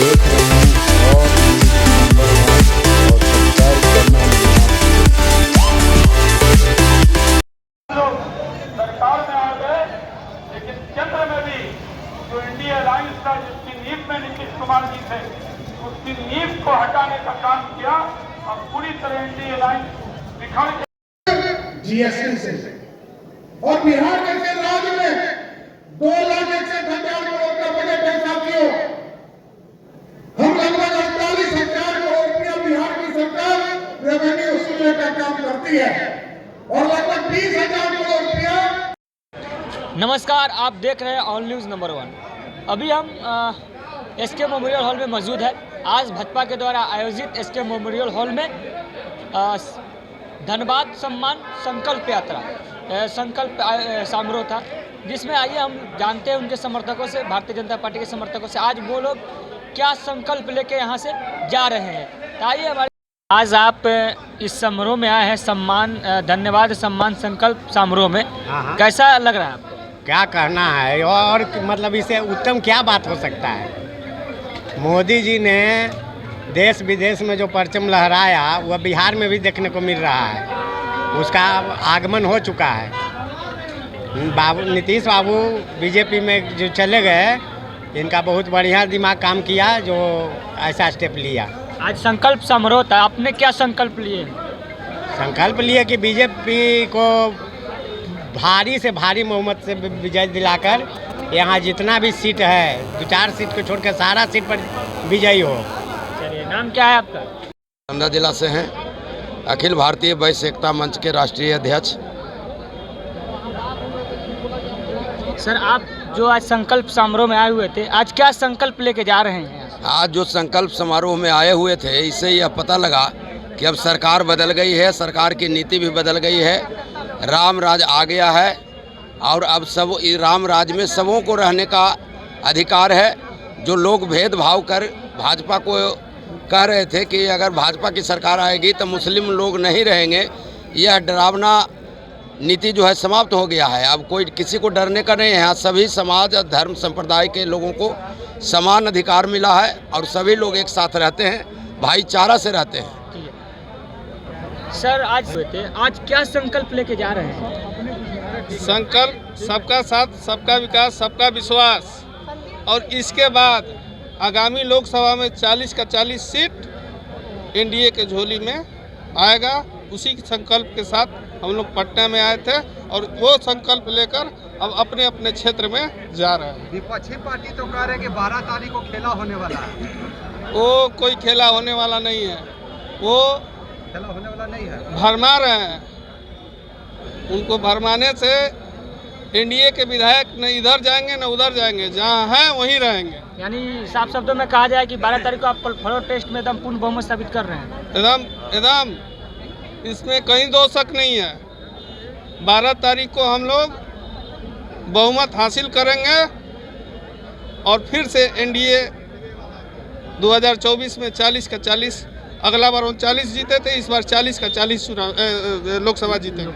देख रहे हैं और सरकार में आ गए, लेकिन केंद्र में भी जो इंडिया अलायंस था जिसकी नींव में नीतीश कुमार जी थे, उसकी नींव को हटाने का काम किया और पूरी तरह इंडिया अलायंस बिखर गया जीएसटी से। और बिहार जैसे राज्य में 2,61,000 करोड़ का बजट है साथियों। हम लगभग 48,000 करोड़ रुपया बिहार की सरकार रेवेन्यू वसूलने का काम करती है और लगभग 20,000 करोड़ रुपया। नमस्कार, आप देख रहे हैं ऑल न्यूज़ नंबर 1। अभी हम एसके मेमोरियल हॉल में मौजूद है। आज भाजपा के द्वारा आयोजित एसके मेमोरियल हॉल में धन्यवाद सम्मान संकल्प यात्रा संकल्प समारोह था, जिसमें आइए हम जानते हैं उनके समर्थकों से, भारतीय जनता पार्टी के समर्थकों से, आज वो लोग क्या संकल्प लेके यहाँ से जा रहे हैं। तो आइए हमारे आज आप इस समारोह में आए हैं, सम्मान धन्यवाद सम्मान संकल्प समारोह में। कैसा लग रहा है आपको? क्या कहना है और मतलब इससे उत्तम क्या बात हो सकता है। मोदी जी ने देश विदेश में जो परचम लहराया वह बिहार में भी देखने को मिल रहा है। उसका आगमन हो चुका है। नीतीश बाबू बीजेपी में जो चले गए, इनका बहुत बढ़िया दिमाग काम किया जो ऐसा स्टेप लिया। आज संकल्प समारोह था, आपने क्या संकल्प लिए? संकल्प लिए कि बीजेपी को भारी से भारी बहुमत से विजय दिलाकर यहाँ जितना भी सीट है, 2-4 सीट को छोड़कर सारा सीट पर विजयी हो। चलिए, नाम क्या है आपका? नालंदा जिला से हैं, अखिल भारतीय वैश्य एकता मंच के राष्ट्रीय अध्यक्ष। सर, आप जो आज संकल्प समारोह में आए हुए थे, आज क्या संकल्प लेके जा रहे हैं? आज जो संकल्प समारोह में आए हुए थे, इससे यह पता लगा कि अब सरकार बदल गई है, सरकार की नीति भी बदल गई है, राम राज आ गया है और अब सब राम राज में सबों को रहने का अधिकार है। जो लोग भेदभाव कर भाजपा को कह रहे थे कि अगर भाजपा की सरकार आएगी तो मुस्लिम लोग नहीं रहेंगे, यह डरावना नीति जो है समाप्त हो गया है। अब कोई किसी को डरने का नहीं है। यहाँ सभी समाज और धर्म संप्रदाय के लोगों को समान अधिकार मिला है और सभी लोग एक साथ रहते हैं, भाईचारा से रहते हैं। सर, आज क्या संकल्प लेके जा रहे हैं? संकल्प सबका साथ, सबका विकास, सबका विश्वास। और इसके बाद आगामी लोकसभा में 40 का 40 सीट एनडीए के झोली में आएगा। उसी के संकल्प के साथ हम लोग पटना में आए थे और वो संकल्प लेकर अब अपने अपने क्षेत्र में जा रहे हैं। विपक्षी पार्टी तो कह रहे हैं कि 12 तारीख को खेला होने वाला है। वो कोई खेला होने वाला नहीं है, वो खेला होने वाला नहीं है, भरमा रहे हैं। उनको भरमाने से एनडीए के विधायक न इधर जाएंगे न उधर जाएंगे, जहाँ हैं वहीं रहेंगे। यानी साफ शब्दों में कहा जाए कि 12 तारीख को आप फ्लोर टेस्ट में एकदम पूर्ण बहुमत साबित कर रहे हैं। एकदम इसमें कहीं दो शक नहीं है। 12 तारीख को हम लोग बहुमत हासिल करेंगे और फिर से एनडीए 2024 में 40 का 40, अगला बार 39 जीते थे, इस बार 40 का 40 चुनाव लोकसभा जीतेंगे।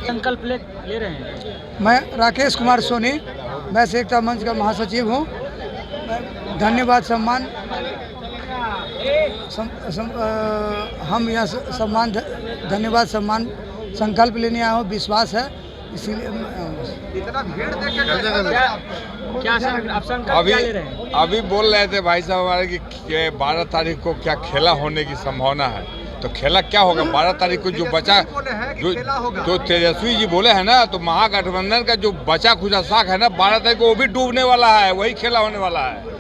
संकल्प ले रहे हैं। मैं राकेश कुमार सोनी, मैं एकता मंच का महासचिव हूँ। धन्यवाद सम्मान हम यहाँ सम्मान धन्यवाद सम्मान संकल्प लेने आया हूँ। विश्वास है, इसीलिए इतना भीड़ देख क्या सर आप संकल्प क्या ले रहे हैं? अभी बोल रहे थे भाई साहब हमारे कि 12 तारीख को क्या खेला होने की संभावना है। तो खेला क्या होगा? 12 तारीख को जो बचा, जो तेजस्वी जी बोले हैं ना, तो महागठबंधन का जो बचा खुचा साख है ना, 12 तारीख को वो भी डूबने वाला है, वही खेला होने वाला है।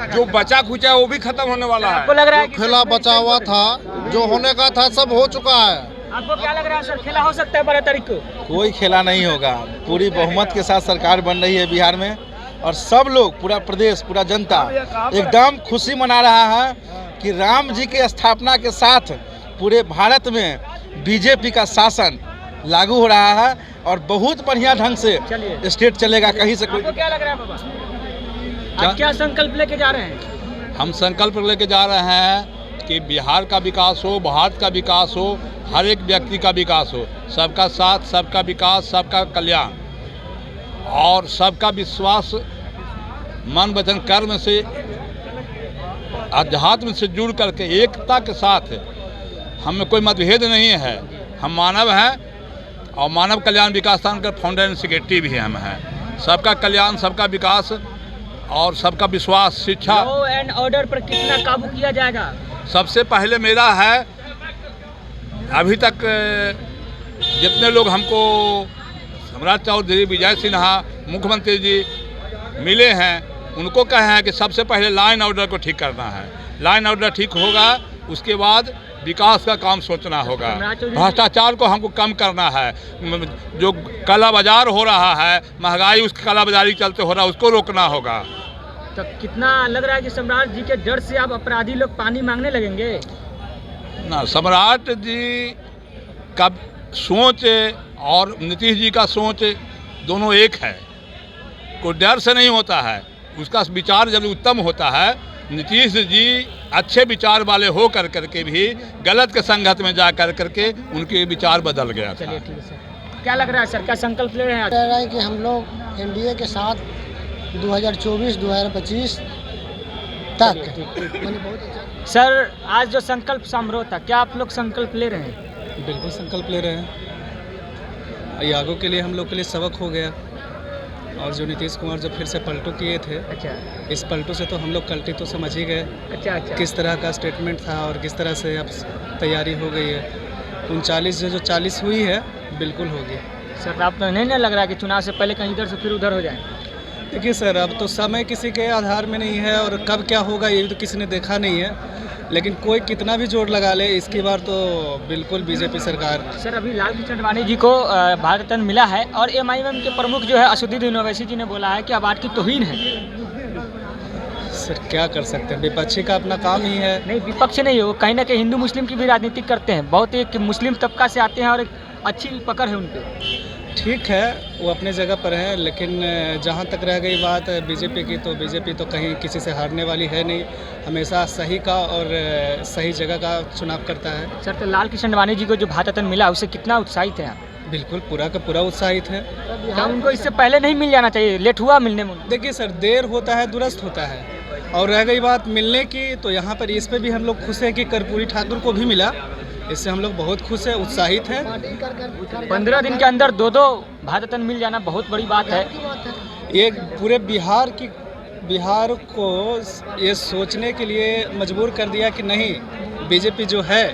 जो बचा खुचा है वो भी खत्म होने वाला है। आपको लग रहा है खेला बचा हुआ था, जो होने का था सब हो चुका है। आपको क्या लग रहा है सर, खेला हो सकता है 12 तारीख को? कोई खेला नहीं होगा। पूरी बहुमत के साथ सरकार बन रही है बिहार में और सब लोग, पूरा प्रदेश, पूरा जनता एकदम खुशी मना रहा है कि राम जी के स्थापना के साथ पूरे भारत में बीजेपी का शासन लागू हो रहा है और बहुत बढ़िया ढंग से स्टेट चलेगा। कहीं से कोई। आपको क्या लग रहा है बाबा? आज क्या संकल्प लेके जा रहे हैं? हम संकल्प लेके जा रहे हैं कि बिहार का विकास हो, भारत का विकास हो, हर एक व्यक्ति का विकास हो, सबका साथ, सबका विकास, सबका कल्याण और सबका विश्वास मन वचन कर्म से अध्यात्म से जुड़ करके एकता के साथ हमें कोई मतभेद नहीं है। हम मानव हैं और मानव कल्याण विकास संघ का फाउंडर सेक्रेटरी भी हम हैं। सबका कल्याण, सबका विकास और सबका विश्वास, शिक्षा। लॉ एंड ऑर्डर पर कितना काबू किया जाएगा? सबसे पहले मेरा है, अभी तक जितने लोग हमको सम्राट चौधरी, विजय सिन्हा, मुख्यमंत्री जी मिले हैं, उनको कहे हैं कि सबसे पहले लॉ एंड ऑर्डर को ठीक करना है। लॉ एंड ऑर्डर ठीक होगा, उसके बाद विकास का काम सोचना होगा। भ्रष्टाचार को हमको कम करना है। जो काला बाजार हो रहा है, महंगाई उसकी काला बाजारी चलते हो रहा है, उसको रोकना होगा। तो कितना लग रहा है कि सम्राट जी के डर से अब अपराधी लोग पानी मांगने लगेंगे? ना, सम्राट जी का सोच और नीतीश जी का सोच दोनों एक है। कोई डर से नहीं होता है, उसका विचार जब उत्तम होता है। नीतीश जी अच्छे विचार वाले हो करके भी गलत के संगत में जा करके उनके विचार बदल गया था। चलिए ठीक है सर। क्या लग रहा है सर, क्या संकल्प ले रहे हैं? कह रहा है कि हम लोग एनडीए के साथ 2024-2025 तक। बहुत अच्छा सर, आज जो संकल्प समारोह था, क्या आप लोग संकल्प ले रहे हैं? बिल्कुल संकल्प ले रहे हैं। आगों के लिए हम लोग के लिए सबक हो गया। और जो नीतीश कुमार जो फिर से पलटू किए थे, अच्छा, इस पलटू से तो हम लोग कल्टी तो समझ ही गए। अच्छा। किस तरह का स्टेटमेंट था और किस तरह से अब तैयारी हो गई है। 39 जो 40 हुई है, बिल्कुल होगी। सर, आप तो नहीं लग रहा है कि चुनाव से पहले कहीं इधर से फिर उधर हो जाए? देखिए सर, अब तो समय किसी के आधार में नहीं है और कब क्या होगा ये तो किसी ने देखा नहीं है। लेकिन कोई कितना भी जोर लगा ले, इसकी बार तो बिल्कुल बीजेपी सरकार। सर, अभी लालकृष्ण आडवाणी जी को भारत रत्न मिला है और एमआईएम के प्रमुख जो है असदुद्दीन ओवैसी जी ने बोला है कि अवार्ड की तौहीन है। सर, क्या कर सकते हैं, विपक्षी का अपना काम ही है। नहीं, विपक्ष नहीं हो, कहीं ना कहीं हिंदू मुस्लिम की भी राजनीति करते हैं। बहुत एक मुस्लिम तबका से आते हैं और एक अच्छी पकड़ है उनकी। ठीक है, वो अपने जगह पर है, लेकिन जहाँ तक रह गई बात बीजेपी की, तो बीजेपी तो कहीं किसी से हारने वाली है नहीं। हमेशा सही का और सही जगह का चुनाव करता है। सर, तो लालकृष्ण आडवाणी जी को जो भारत रत्न मिला, उससे कितना उत्साहित है आप? बिल्कुल पूरा का पूरा उत्साहित है। क्या उनको इससे पहले नहीं मिल जाना चाहिए? लेट हुआ मिलने में? देखिए सर, देर होता है दुरुस्त होता है। और रह गई बात मिलने की, तो यहाँ पर इस पर भी हम लोग खुश हैं कि कर्पूरी ठाकुर को भी मिला। इससे हम लोग बहुत खुश हैं, उत्साहित हैं। 15 दिन के अंदर 2 भारत रत्न मिल जाना बहुत बड़ी बात है। ये पूरे बिहार को ये सोचने के लिए मजबूर कर दिया कि नहीं, बीजेपी जो है,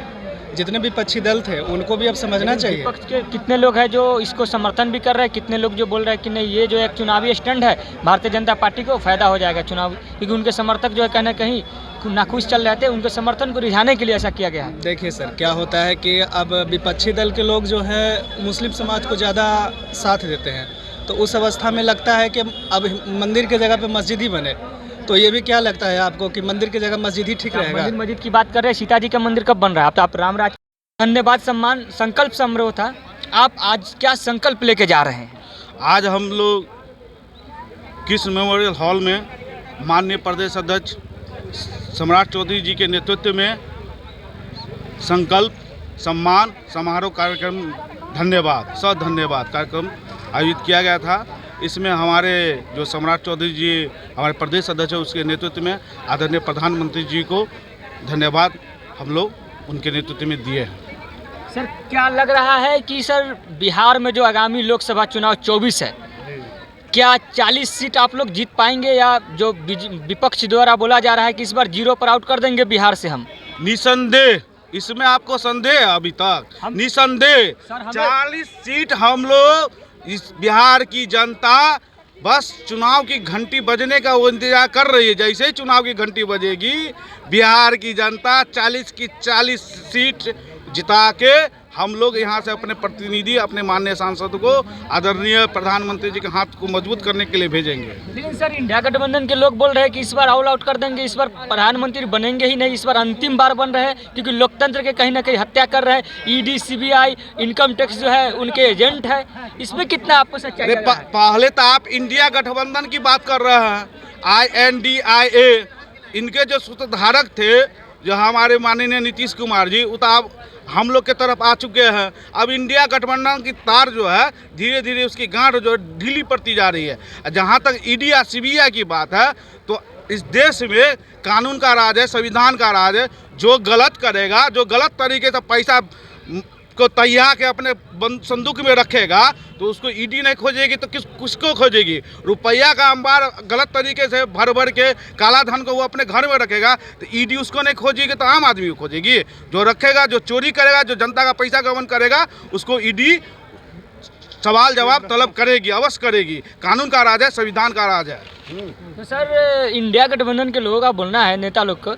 जितने भी विपक्षी दल थे उनको भी अब समझना चाहिए। विपक्ष के कितने लोग हैं जो इसको समर्थन भी कर रहे हैं, कितने लोग जो बोल रहे हैं कि नहीं, ये जो एक चुनावी स्टंट है, भारतीय जनता पार्टी को फायदा हो जाएगा चुनाव, क्योंकि उनके समर्थक जो है कहीं ना कहीं नाखुश चल रहे थे, उनके समर्थन को रिझाने के लिए ऐसा किया गया है। देखिए सर, क्या होता है कि अब विपक्षी दल के लोग जो है मुस्लिम समाज को ज़्यादा साथ देते हैं, तो उस अवस्था में लगता है कि अब मंदिर की जगह पे मस्जिद ही बने। तो ये भी क्या लगता है आपको कि मंदिर की जगह मस्जिद ही ठीक रहेगा? मंदिर मस्जिद की बात कर रहे हैं, सीता जी का मंदिर कब बन रहा है? अब तो आप रामराज। धन्यवाद सम्मान संकल्प समारोह था। आप आज क्या संकल्प लेके जा रहे हैं? आज हम लोग कृष्ण मेमोरियल हॉल में माननीय प्रदेश अध्यक्ष सम्राट चौधरी जी के नेतृत्व में संकल्प सम्मान समारोह कार्यक्रम धन्यवाद कार्यक्रम आयोजित किया गया था। इसमें हमारे जो सम्राट चौधरी जी हमारे प्रदेश अध्यक्ष है, उसके नेतृत्व में आदरणीय प्रधानमंत्री जी को धन्यवाद हम लोग उनके नेतृत्व में दिए हैं। सर, क्या लग रहा है कि सर बिहार में जो आगामी लोकसभा चुनाव 24 है, क्या 40 सीट आप लोग जीत पाएंगे, या जो विपक्ष द्वारा बोला जा रहा है कि इस बार 0 पर आउट कर देंगे बिहार से हम? निसंदेह, इसमें आपको संदेह है अभी तक? निसंदेह 40 सीट हम लोग, इस बिहार की जनता बस चुनाव की घंटी बजने का वो इंतजार कर रही है। जैसे ही चुनाव की घंटी बजेगी, बिहार की जनता 40 की 40 सीट जिता के हम लोग यहाँ से अपने प्रतिनिधि, अपने माननीय सांसद को आदरणीय प्रधानमंत्री जी के हाथ को मजबूत करने के लिए भेजेंगे। लेकिन सर, इंडिया गठबंधन के लोग बोल रहे हैं कि इस बार ऑल आउट कर देंगे, इस बार प्रधानमंत्री बनेंगे ही नहीं, इस बार अंतिम बार बन रहे हैं, क्योंकि लोकतंत्र के कहीं ना कहीं हत्या कर रहे हैं। ईडी, सीबीआई, इनकम टैक्स जो है उनके एजेंट है। इसमें कितना आपको सच्चाई लग रहा है? पहले तो आप इंडिया गठबंधन की बात कर रहे हैं। INDIA, इनके जो सूत्रधारक थे, जो हमारे माननीय नीतीश कुमार जी, वो तो अब हम लोग के तरफ आ चुके हैं। अब इंडिया गठबंधन की तार जो है धीरे धीरे उसकी गांठ जो ढीली पड़ती जा रही है। जहां तक ईडी या सीबीआई की बात है, तो इस देश में कानून का राज है, संविधान का राज है। जो गलत करेगा, जो गलत तरीके से पैसा को तैया के अपने संदूक में रखेगा तो उसको ईडी नहीं खोजेगी तो किसको खोजेगी। रुपया का अंबार गलत तरीके से भर भर के काला धन को वो अपने घर में रखेगा तो ईडी उसको नहीं खोजेगी तो आम आदमी को खोजेगी। जो रखेगा, जो चोरी करेगा, जो जनता का पैसा गबन करेगा उसको ईडी सवाल जवाब तलब करेगी, अवश्य करेगी। कानून का राज है, संविधान का राज है। तो सर इंडिया गठबंधन के लोगों का बोलना है, नेता लोग को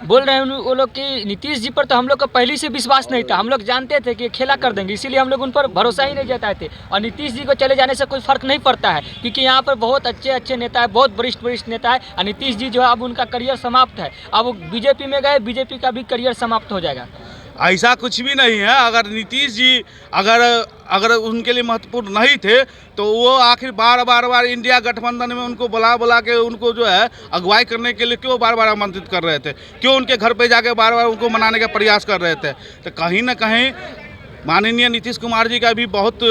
बोल रहे हैं वो लोग कि नीतीश जी पर तो हम लोग का पहले से विश्वास नहीं था, हम लोग जानते थे कि खेला कर देंगे, इसीलिए हम लोग उन पर भरोसा ही नहीं जताए थे। और नीतीश जी को चले जाने से कोई फर्क नहीं पड़ता है क्योंकि यहाँ पर बहुत अच्छे नेता है, बहुत वरिष्ठ नेता है। और नीतीश जी जो है अब उनका करियर समाप्त है, अब वो बीजेपी में गए, बीजेपी का भी करियर समाप्त हो जाएगा। ऐसा कुछ भी नहीं है। अगर नीतीश जी अगर उनके लिए महत्वपूर्ण नहीं थे तो वो आखिर बार इंडिया गठबंधन में उनको बुला के उनको जो है अगुवाई करने के लिए क्यों बार आमंत्रित कर रहे थे, क्यों उनके घर पे जाके बार उनको मनाने का प्रयास कर रहे थे। तो कहीं ना कहीं माननीय नीतीश कुमार जी का भी बहुत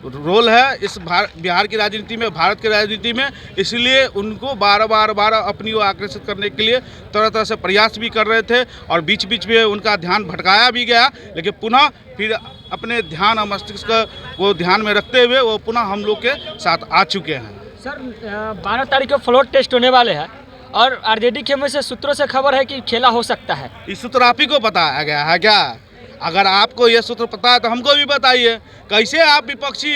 रोल है इस बिहार की राजनीति में, भारत की राजनीति में। इसलिए उनको बार अपनी ओर आकर्षित करने के लिए तरह से प्रयास भी कर रहे थे और बीच में उनका ध्यान भटकाया भी गया, लेकिन पुनः फिर अपने ध्यान और मस्तिष्क को ध्यान में रखते हुए वो पुनः हम लोग के साथ आ चुके हैं। सर 12 तारीख को फ्लोर टेस्ट होने वाले हैं और आरजेडी के में से सूत्रों से खबर है कि खेला हो सकता है। इस सूत्र आप ही को बताया गया है क्या? अगर आपको ये सूत्र पता है तो हमको भी बताइए। कैसे आप विपक्षी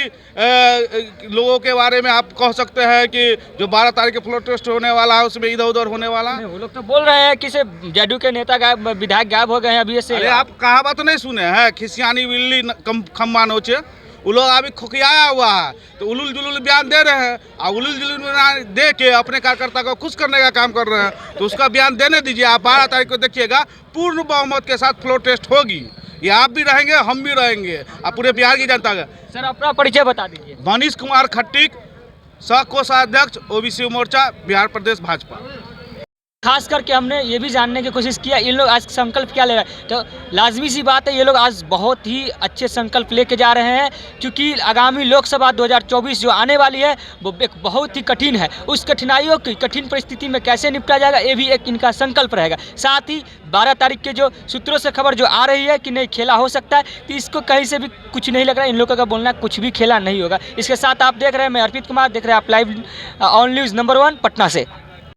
लोगों के बारे में आप कह सकते हैं कि जो 12 तारीख को फ्लोर टेस्ट होने वाला है उसमें इधर उधर होने वाला है? वो लोग तो बोल रहे हैं कि से जेडीयू के नेता गायब, विधायक गायब हो गए हैं अभी से। अरे आप कहावत नहीं सुने हैं, खिसियानी बिल्ली खम्बा नोचे। वो लोग अभी खुकियाया हुआ है तो उलूल जुलूल बयान दे रहे हैं और उलूल जुलूल बयान दे के अपने कार्यकर्ता को खुश करने का काम कर रहे हैं। तो उसका बयान देने दीजिए। आप 12 तारीख को देखिएगा पूर्ण बहुमत के साथ फ्लोर टेस्ट होगी। ये आप भी रहेंगे, हम भी रहेंगे और पूरे बिहार की जनता का। सर अपना परिचय बता दीजिए। मनीष कुमार खट्टिक, सह कोषाध्यक्ष ओबीसी मोर्चा, बिहार प्रदेश भाजपा। खास करके हमने ये भी जानने की कोशिश किया इन लोग आज संकल्प क्या ले रहे हैं। तो लाजमी सी बात है ये लोग आज बहुत ही अच्छे संकल्प लेके जा रहे हैं क्योंकि आगामी लोकसभा 2024 जो आने वाली है वो एक बहुत ही कठिन है। उस कठिनाइयों की कठिन परिस्थिति में कैसे निपटा जाएगा ये भी एक इनका संकल्प रहेगा। साथ ही 12 तारीख के जो सूत्रों से खबर जो आ रही है कि नहीं खेला हो सकता है तो इसको कहीं से भी कुछ नहीं लग रहा है। इन लोगों का बोलना कुछ भी खेला नहीं होगा। इसके साथ आप देख रहे हैं, मैं अर्पित कुमार, देख रहे हैं आप live on news number 1 Patna से।